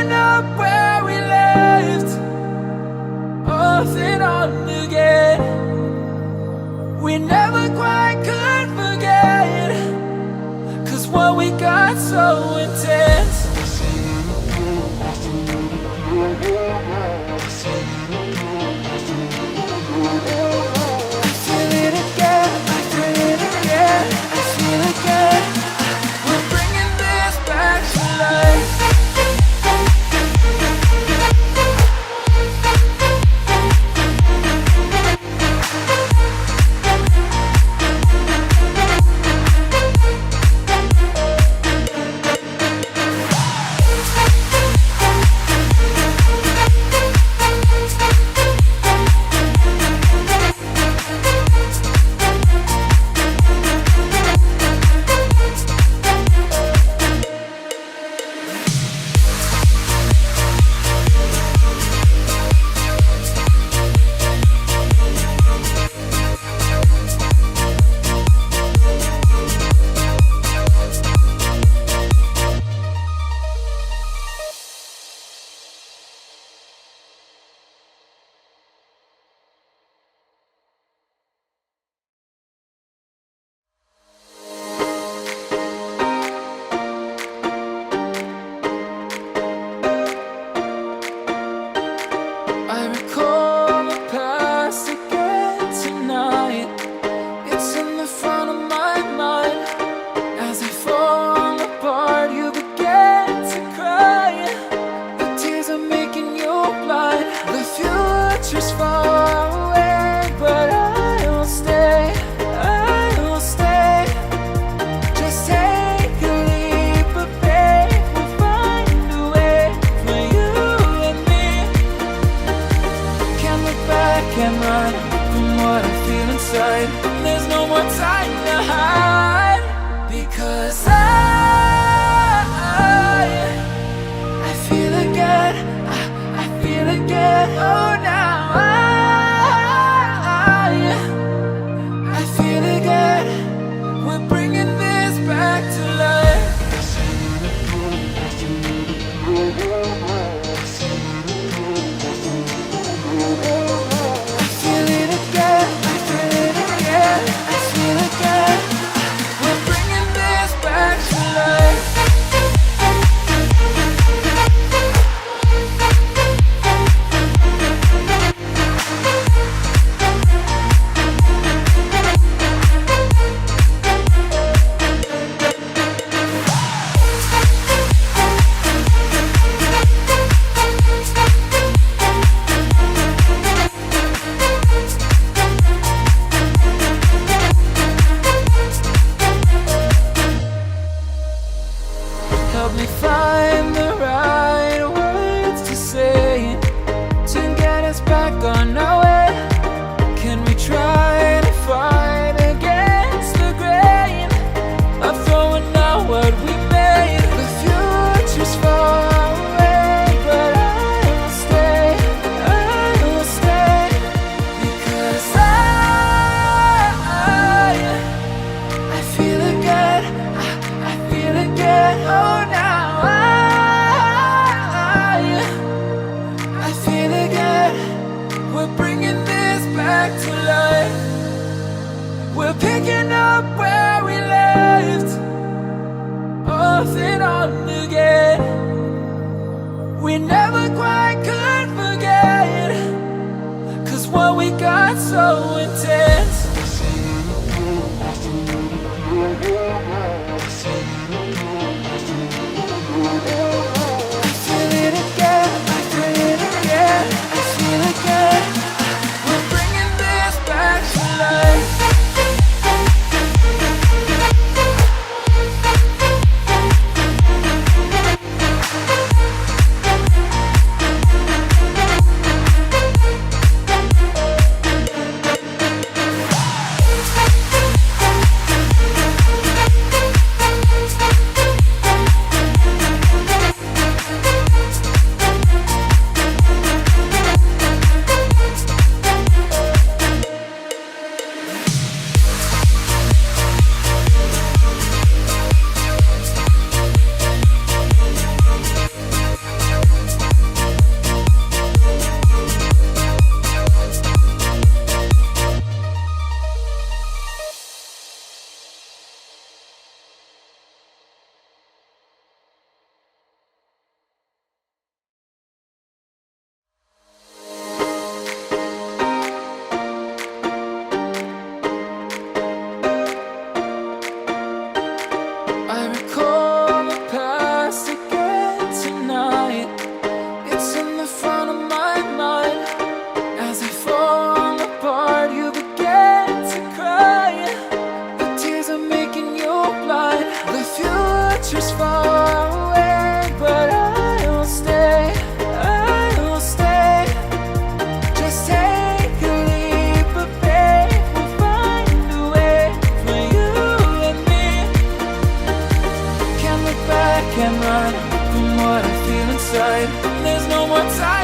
picking up where we left, off and on again. We never quite could forget, 'cause what we got so intense. I feel it again, I feel it again, I feel it again. We're bringing this back to life. I recall the past again tonight. It's in the front of my mind. As I fall apart, you begin to cry. The tears are making you blind. The future's far away, but I will stay, I will stay. Just take a leap of faith, we'll find a way for you and me. Can't look back and run from what I feel inside. There's no more time to hide, because I feel again, I feel again. Oh, now I feel again. We're bringing this back to life. I feel it again, I feel it again, I feel again. We're bringing this back to life. Help me find the right words to say to get us back on our way. Can we try to fight against the grain of throwing out what we made? The future's far away, but I will stay, I will stay. Because I feel again, I feel again. Oh, now I feel again. We're bringing this back to life. We're picking up where we left, off and on again. We never quite could forget, 'cause what we got so intense. I feel it again, I feel it again, I feel again. We're bringing this back to life. no more time.